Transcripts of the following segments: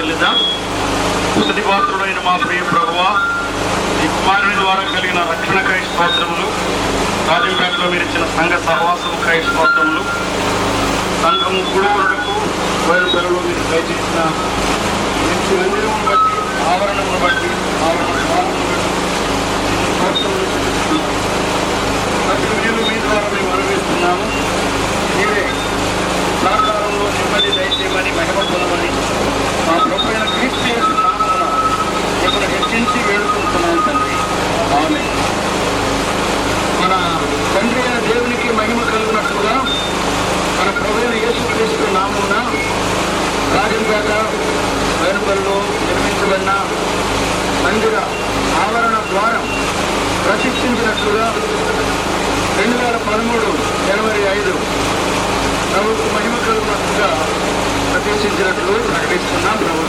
చెల్లిద్దాం. స్తుతిపాత్రుడైన మా ప్రియ ప్రభువా, ఈ కుమారుని ద్వారా కలిగిన రక్షణకై స్తోత్రములు. రాజంపేటలో మీరు ఇచ్చిన సంఘ సహవాసముకై స్తోత్రములు. సంఘం కూడుకొనుటకు బయలుపేటలో మీరు దయచేసిన మంచి మందిరమును బట్టి, ఆవరణమును బట్టి, ప్రతి మేలు మీ ద్వారా మేము అనుభవిస్తున్నాము. మీరే సహకారంలో నెమ్మది దయచేయమని, మహిమ పొందమని మా ప్రభువైన క్రీస్తు యేసు నామమున మిమ్మల్ని హెచ్చించి వేడుకుంటున్నాను తండ్రి. ఆమేన్. మన తండ్రి అయిన దేవునికి మహిమ కలిగినట్లుగా మన ప్రభువైన యేసు క్రీస్తు నామమున రాజంపేట వేనుపల్లిలో నిర్మించబడిన మందిర ఆవరణ ద్వారం ప్రతిష్ఠించినట్లుగా 2013 జనవరి 5 ప్రభుత్వ మహిమ కలిగినట్లుగా ప్రతిష్ఠించినట్లు ప్రకటిస్తున్నాం. ప్రభు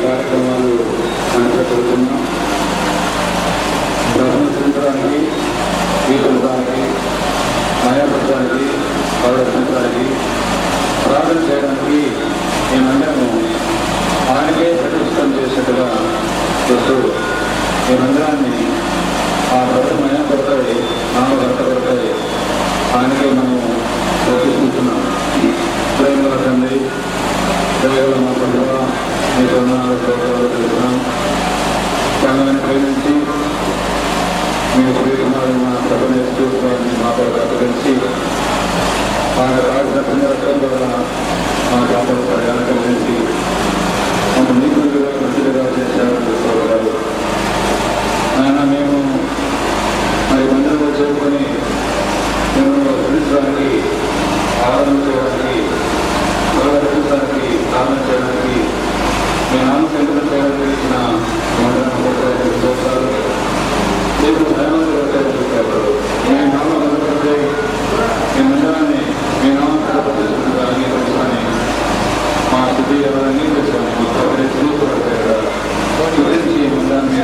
కార్యక్రమాలు అనుసరిస్తున్నాం. ప్రదర్శించడానికి, గీతడానికి, నయాపరచడానికి, ప్రదర్శించడానికి, ప్రార్థన చేయడానికి మేమందరము ఆయనకే ప్రతిష్టం చేసేట్టుగా చూస్తూ ఈ మందిరాన్ని ఆ ప్రభుత్వం నయాపడతాయి, నామకర్తపడతాయి, ఆయనకే మనము ప్రతిష్ఠిస్తున్నాం. ప్రేమల తండ్రి, దయగల మా ప్రభువ, మీ కరుణాలు తెలుస్తున్నాం. సంఘాన్ని ప్రేమించి మీ శ్రీకుమారు మా ప్రభుని చూసుకోవాలని మా కొరకు తెలిసి ఆయన రాసిన పుణ్యరత్నం ద్వారా మా కాపాడుతారు అనుకరించి మన నీకులుగా మంచిగా చేశారు చూసుకోగలరు. ఆయన మేము మరి మందిరంలో చేరుకొని మేము పిలిచడానికి, ఆరాధన చేయడానికి, రక్షించడానికి, ప్రార్థన చేయడానికి, మీ నామ సంకటన చేయడానికి ఇచ్చిన మందిరం చూస్తారు. దేవుడు దయానంద చూస్తారు. మీ నామ కనపడితే మీ మందిరాన్ని మీ నామ అంగీకరించాలని మా స్థితి ఎవరు అంగీకరించాలని మా ప్రభుత్వం చూపడతారు. గురించి ఈ మందిరాన్ని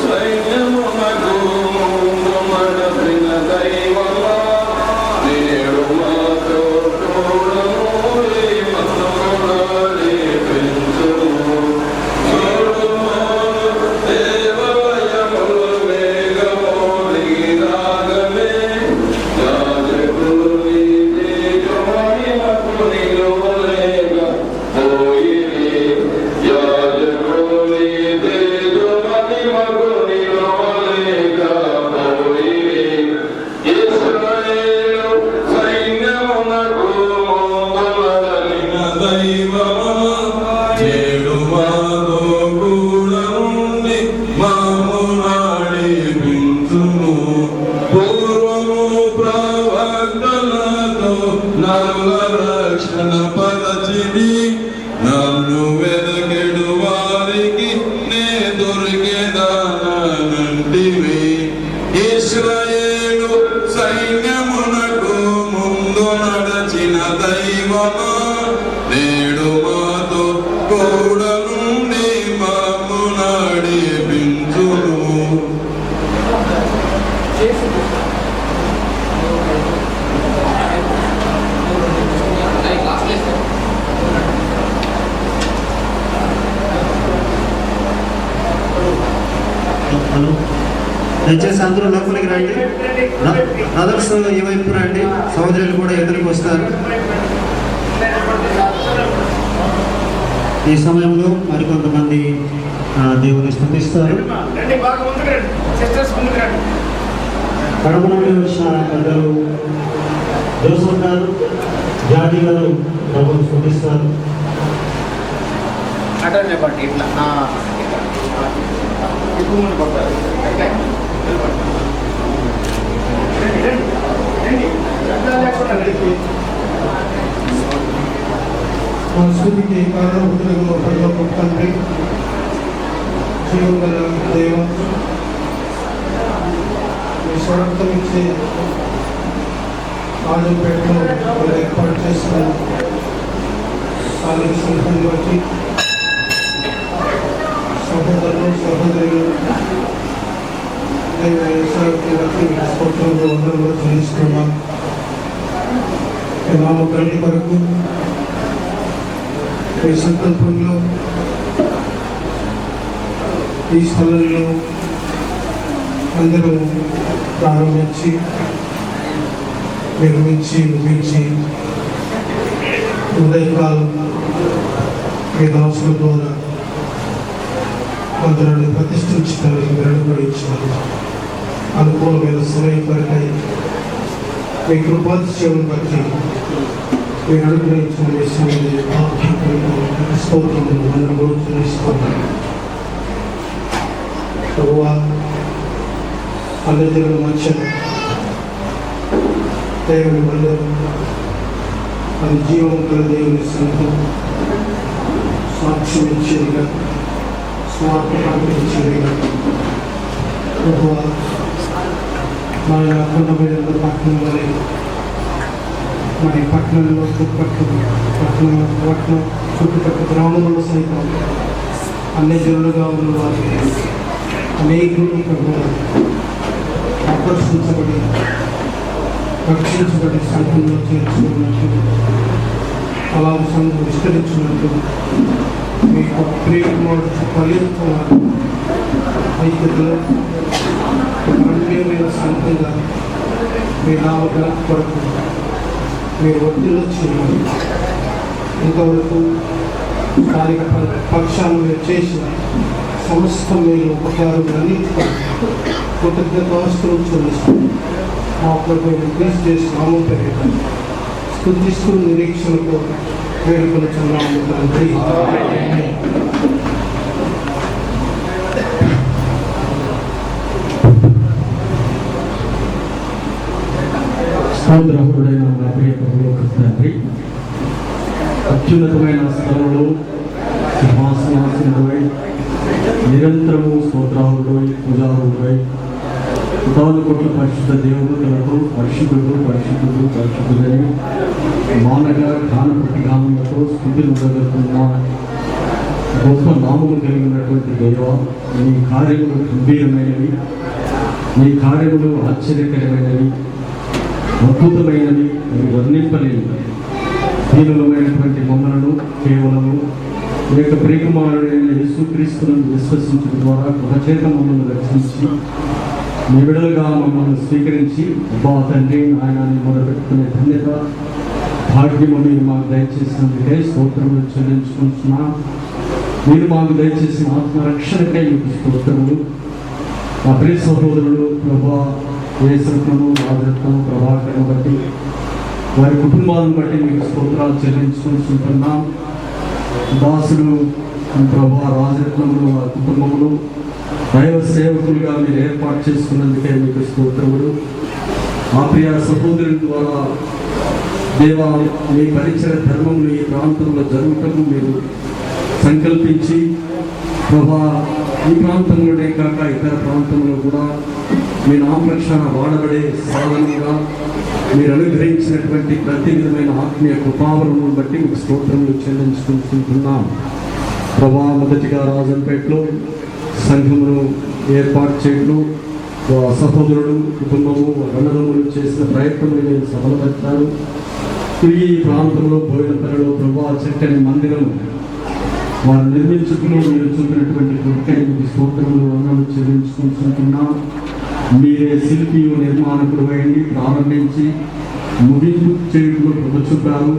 సైన్యము నంటివి ఇశ్రాయేలు సైన్యమునకు ముందు నడచిన దైవమా నేడు మాతో కూడా నుండి మమ్ము నడిపించును. దయచేసి అందరూ లోపలికి రండి. బ్రదర్స్ ఈ వైపు రండి, సహోదరులు కూడా ఎదురుకు వస్తారు. ఈ సమయంలో మరికొంతమంది దేవుని స్తుతిస్తారు. కడప నుండి వచ్చిన పెద్దలు జోసఫ్ గారు, జాతి గారు ప్రభుత్వం స్తుతిస్తారు. సంస్కృతికి కారణభూతులకు పరలోక తండ్రి, జీవగల దేవ, మీ స్వరక్తం ఇచ్చే రాజంపేటలో మీరు ఏర్పాటు చేసిన సాధన సంఘాన్ని బట్టి సహోదరులు సహోదరులు బట్టి స్తోత్రంలో అందరూ చెల్లిస్తున్నాం. నామ గండి వరకు ఈ సంకల్పంలో ఈ స్థలంలో అందరూ ప్రారంభించి నిర్మించి ముగించి ఉదయకాలం ఈ దాసుల ద్వారా మందిరాన్ని ప్రతిష్ఠించడానికి వెలువడించారు. అనుకూలమైన సమయం కొరకై మీ కృపాతిశయం బట్టి మీరు అనుగ్రహించిన స్తోత్రములు అందరూ చెల్లిస్తున్నాను. ప్రభువా, అందరి మధ్య దేవుని మందిరం అది జీవం గల దేవుని సంఘం సాక్ష్యం ఇచ్చేదిగా, స్వార్థ ఇచ్చేదిగా ప్రభువా, మా కొండమైన పట్టణంలోనే మరి పట్టణంలో చుట్టుపక్కల గ్రామంలో సైతం అన్ని జనులుగా ఉన్న వారికి అనేకులు ఆకర్షించబడి రక్షించబడి సంఘంలో చేర్చుకున్నట్టు, అలా సంఘం విస్తరించినట్టు మీకు ప్రియకుమారుడు కలిగిస్తున్నారు. ఐక్యతలో అన్యోన్య సంఘంగా మీ నామక కొరకు మీరు ఒత్తిడిలో చేయాలి. ఇంతవరకు స్థానిక పక్షాలు మీరు చేసిన సమస్త మీరు ఉపకారాన్ని కృతజ్ఞతాస్తులు చెల్లిస్తుంది. మా ప్రభుత్వం క్రీస్తు చేసి నామం పెరిగి స్తుతిస్తూ నిరీక్షణకు వేడుకొనుచున్నాము తండ్రి. స్తోత్రహుడైన మా ప్రియ ప్రభువుకు తండ్రి, అత్యున్నతమైన స్థలంలో సింహాసనాసనుడై నిరంతరము స్తోత్రాహుడై పూజారుడై ఉదాహరణ కోట్ల పరిశుద్ధ దేవుడులకు పరిశుద్ధుడు పరిశుద్ధుడు పరిశుద్ధులని మానక గానపట్టి గానములతో స్థుతులు జరుగుతున్న గొప్ప నామము కలిగినటువంటి దేవ, నీ కార్యములు గంభీరమైనవి, నీ కార్యములు ఆశ్చర్యకరమైనవి, అద్భుతమైనవి, వర్ణింపలేనివి. దీనులమైనటువంటి మమ్మలను కేవలము ఈ యొక్క ప్రియకుమారుడైన యేసుక్రీస్తులను విశ్వసించడం ద్వారా కృపచేత మమ్మల్ని రక్షించి మీ విడుదలగా మమ్మల్ని స్వీకరించి అబ్బా తండ్రి నాయనాన్ని మొదలుపెట్టుకునే ధన్యత భాగ్యము మీరు మాకు దయచేసినందుకే స్తోత్రములు చెల్లించుకుంటున్నా. మీరు మాకు దయచేసిన ఆత్మరక్షణకై మీకు స్తోత్రములు. మా ప్రియ సహోదరులు ప్రభా యేసరత్నము రాజరత్నము ప్రభాకరను బట్టి వారి కుటుంబాలను బట్టి మీకు స్తోత్రాలు చెల్లించుకుంటున్నాం. దాసులు ప్రభా రాజరత్నములు వారి కుటుంబములు దైవ సేవకులుగా మీరు ఏర్పాటు చేసుకున్నందుకే మీకు స్తోత్రములు. మా ప్రియ సహోదరుల ద్వారా దేవా మీ పరిచయ ధర్మములు ఈ ప్రాంతంలో జరుగుటకు మీరు సంకల్పించి ప్రభా ఈ ప్రాంతంలోనే కాక ఇతర ప్రాంతంలో కూడా మీ నామరక్షణ వాడబడే సాధనంగా మీరు అనుగ్రహించినటువంటి ప్రతి విధమైన ఆత్మీయ కృపావరమును బట్టి మీకు స్తోత్రములు చెల్లించుకుంటున్నాం. ప్రభా, మొదటిగా రాజంపేటలో సంఘమును ఏర్పాటు చేయడం, సహోదరుడు కుటుంబము అన్నదమ్ములు చేసిన ప్రయత్నములు నేను సఫలపరిచారు. ఈ ప్రాంతంలో బోయినపల్లిలో ప్రభా చక్కని మందిరం వారు నిర్మించుకుని మీరు చూపినటువంటి కృపకి స్తోత్రములు వందనాలు చెల్లించుకుంటున్నాం. మీరే శిల్పి నిర్మాణకుడు అయింది, ప్రారంభించి ముగింపు చేయడంలో కృప చూపారు.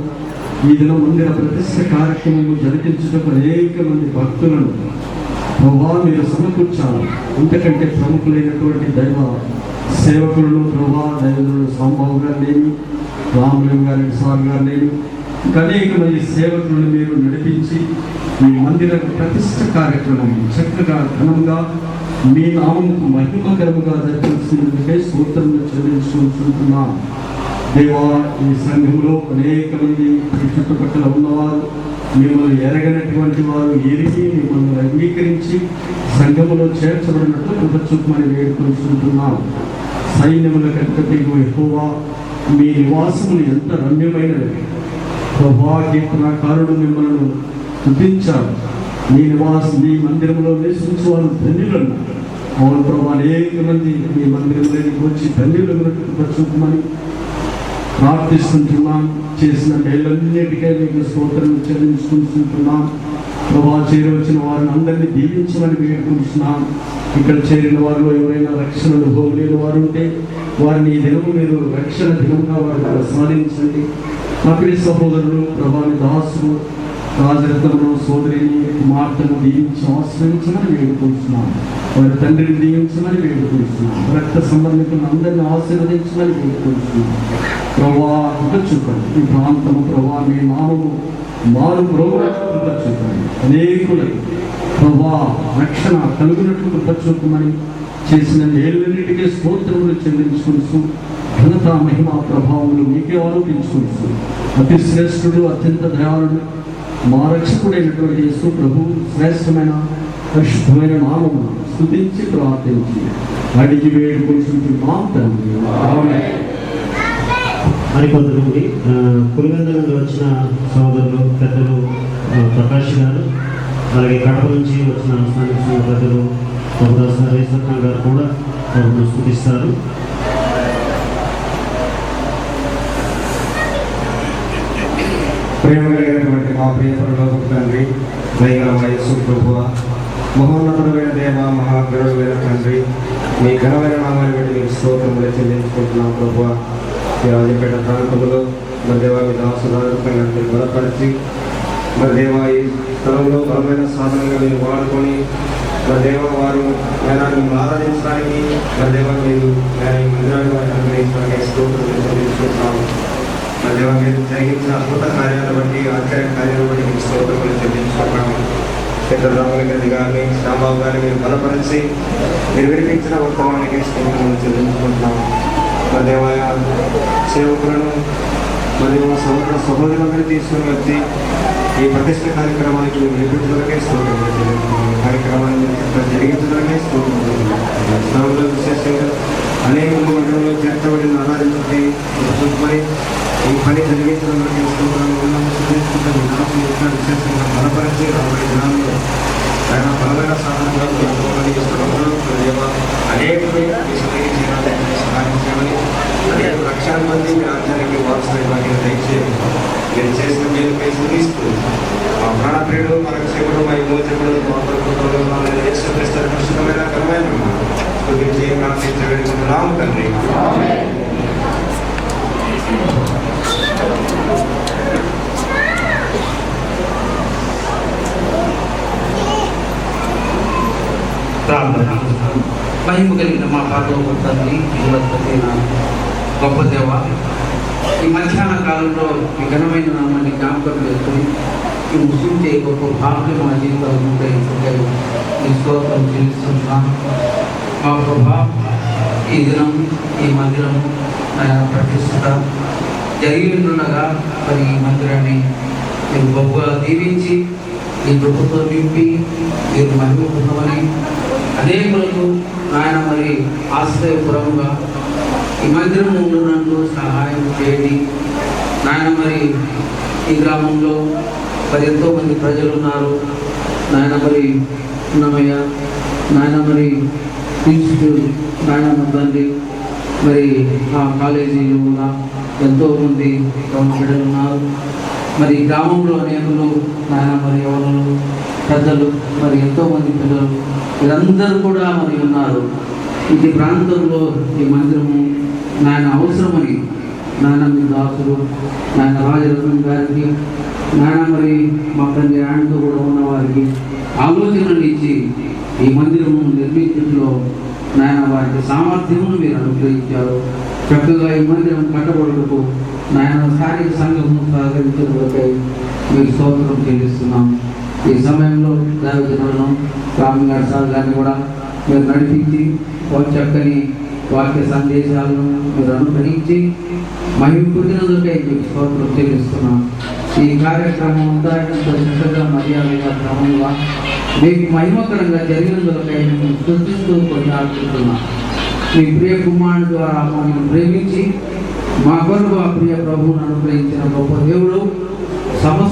ఈ దిన మందిర ప్రతిష్ట కార్యక్రమం జరిపించడం అనేక మంది భక్తులను ప్రభా మీరు సమకూర్చాలి. ఇంతకంటే ప్రముఖులైనటువంటి దైవ సేవకులను ప్రభా దైవజనులు సంభవ్ గారు లేని, రామలింగ గారి సార్ గారు లేని, ఇంకా అనేక మంది సేవకులను మీరు నడిపించి మీ మందిర ప్రతిష్ట కార్యక్రమం చక్కగా ఘనంగా మీ నామముకు మహిమకరముగా జరిపించినందుకే స్తోత్రములు చెల్లించుకుంటున్నాం. దేవా, ఈ సంఘంలో అనేక మంది ఈ చుట్టుపక్కల ఉన్నవారు మిమ్మల్ని ఎరగనటువంటి వారు ఎరిగి మిమ్మల్ని అంగీకరించి సంఘములో చేర్చబడినట్లు కృప చూపమని వేడుకుంటున్నాం. సైన్యములకు అధిపతి యెహోవా, మీ నివాసములు ఎంత రమ్యమైనవి. ప్రభా, కీర్తనకారుడు మిమ్మల్ని స్తుతించారు. మీ నివాసం మీ మందిరంలో నివసించే వాళ్ళు ధన్యులను. అవును ప్రభా, అనేక మంది మీ మందిరంలోకి వచ్చి ధన్యులను కృప చూపమని ప్రార్థిస్తుంటున్నాం. చేసిన మేలన్నిటికీ మీకు స్తోత్రం చెల్లించుకుంటున్నాం. ప్రభా, చేరవచ్చిన వారిని అందరినీ దీవించమని వేడుకుంటున్నాం. ఇక్కడ చేరిన వారిలో ఎవరైనా రక్షణ అనుభవం లేని వారు ఉంటే వారిని ఈ దినము మీరు రక్షణ దినంగా వారిని ప్రసాదించండి. మా ప్రియ సహోదరులు ప్రభాని దాసులు రాజరత్నము సోదరిని కుమార్తెను దీవించి ఆశ్రయించమని వేడుకుంటున్నాం. వారి తండ్రిని దీవించమని వేడుకుంటున్నాం. రక్త సంబంధికులను అందరినీ ఆశీర్వదించమని వేడుకుంటున్నాం. ప్రభా, కృప చూపండి. ఈ ప్రాంతము ప్రభా మీ నామము మారు కృప చూపండి. అనేకులకు ప్రభా రక్షణ కలుగునట్లు కృప చూపమని చేసిన మేలున్నిటికీ స్తోత్రములు చెల్లించుకుంటూ ఘనత మహిమ ప్రభావములు మీకే ఆరోపించుకుంటూ అతి శ్రేష్ఠుడు అత్యంత దయాళుడు మా రక్షకుడైనటువంటి యేసు ప్రభు శ్రేష్టమైన పరిశుద్ధమైన నామమును స్తుతించి ప్రార్థించి అడిగి వేడుకుంటున్నాం తండ్రి. ఆమేన్. మరికొంతమంది పులివెంద నుండి వచ్చిన సోదరులు పెద్దలు ప్రకాష్ గారు, అలాగే కడప నుంచి వచ్చిన స్థానిక పెద్దలు రేసత్న గారు కూడా ప్రభుత్వం స్తుతిస్తారు. ప్రేమ కలిగినటువంటి మా ప్రియ పరలోకపు తండ్రి, దయగల యేసు ప్రభువ, మహోన్నతుడైన దేవ, మహాగరుడైన తండ్రి, మీ ఘనమైన నామాన్ని బట్టి మీకు స్తోత్రములు చెల్లించుకుంటున్నాం ప్రభువ. ఈ రాజపేట ప్రాంతంలో మరి దేవ మీ దాసుదారుతంగా మీరు బలపరిచి మరి దేవ ఈ స్థలంలో బలమైన సాధనగా మీరు వాడుకొని మరి దేవ వారు నేనాన్ని ఆరాధించడానికి మరి దేవ మీరు ఈ మందిరాన్ని వారిని అనుగ్రహించడానికి స్తోత్రములు చెల్లించుకుంటున్నాము. మరి దేవ మీరు జరిగించిన అద్భుత కార్యాలను బట్టి ఆశ్చర్య కార్యాలను బట్టి మీకు స్తోత్రములు చెల్లించుకుంటున్నాము. పెద్దల రామలింగ గారిని శ్యామబాబు గారిని మీరు బలపరిచి మీరు వినిపించిన వర్తమానానికి స్తోత్రములు చెల్లించుకుంటున్నాము. మరి దేవాయ సేవకులను మరియు సహోదరులందరూ తీసుకుని వచ్చి ఈ ప్రతిష్ట కార్యక్రమానికి నిర్మించడానికే స్తోత్రములు చెల్లించుకున్నాము. కార్యక్రమాన్ని జరిగించడానికే స్తోత్రములు చెల్లించుకున్నాము. విశేషంగా అనేక మండలంలో చేర్చబడిన ఆరాధించి చూసుకొని ఈ పని జరిగించడానికి విశేషంగా బలపరిచి రాబోయే దినాల్లో ఆయన బలమైన సాధనంగా అనేక సహాయం చేయమని అనేక లక్షల మంది మీ రాజ్యానికి వారసులైన దయచేసి మీరు చేసిన మేలుపై చూపిస్తూ మా ప్రాణప్రియుడు మనకు శివుడు మా విమోచకుడు కృష్ణమైన కరమైన స్తుతించి ప్రార్థించగలుగుతున్నాము తండ్రి. మహిమ కలిగిన మా పరలోక తండ్రి, గొప్ప దేవ, ఈ మధ్యాహ్న కాలంలో ఈ ఘనమైన నామాన్ని జ్ఞాపకం చేసుకుని ఈ ముస్లించే గొప్ప భాగ్యం మా జీవితాలు ఉంటాయి. ఈ స్తోత్రం చెల్లిస్తున్నాం. మా ప్రభా, ఈ దినం ఈ మందిరం ప్రతిష్ఠ జరిగి ఉండగా మరి ఈ మందిరాన్ని మీరు గొప్పగా దీవించి ఈ కృపతో నింపి మీరు మహిమ పొందమని అనేకులకు ఆయన మరి ఆశ్రయపురముగా ఈ మందిరం ఉన్నందుకు సహాయం చేయండి నాయన. మరి ఈ గ్రామంలో మరి ఎంతోమంది ప్రజలు ఉన్నారు నాయన. మరి ఉన్నమయ్య నాయన, మరి ఇన్స్టిట్యూట్ నాయన తండ్రి, మరి ఆ కాలేజీలో ఉన్న ఎంతోమంది బిడ్డలు ఉన్నారు. మరి గ్రామంలో అనేకులు నాయన, మరి ఎవరు పెద్దలు, మరి ఎంతోమంది పిల్లలు వీరందరూ కూడా మరి ఉన్నారు. ఈ ప్రాంతంలో ఈ మందిరము నాయన అవసరమని నాయన మీ దాసులు నాయన రాజరత్నం గారికి నాయన, మరి మా తండ్రి ఆయనతో కూడా ఉన్న వారికి ఆలోచనలు ఇచ్చి ఈ మందిరము నిర్మించడంలో నాయన వారికి సామర్థ్యమును మీరు అనుగ్రహించారు. చక్కగా ఈ మందిరం కట్టబడుటకు నాయన స్థానిక సంఘము సహకరించడానికి మీరు స్తోత్రం చెల్లిస్తున్నాం. ఈ సమయంలో దైవజనులను రామగారి సార్ గారిని కూడా మీరు నడిపించి చక్కని వాక్య సందేశాలను మీరు అనుగ్రహించి మహిమ పుట్టినందుకే మీకు స్తోత్రం చెల్లిస్తున్నాం. ఈ కార్యక్రమం అంతా చక్కగా మర్యాదగా క్రమంగా మీకు మహిమకరంగా జరిగినందుకై మేము స్తుతిస్తూ కొనియాడుతున్నాం. మీ ప్రియ కుమారుడు ద్వారా మమ్మల్ని ప్రేమించి మా కొరకు ఆ ప్రియ ప్రభువును అనుగ్రహించిన గొప్ప దేవుడు సమస్త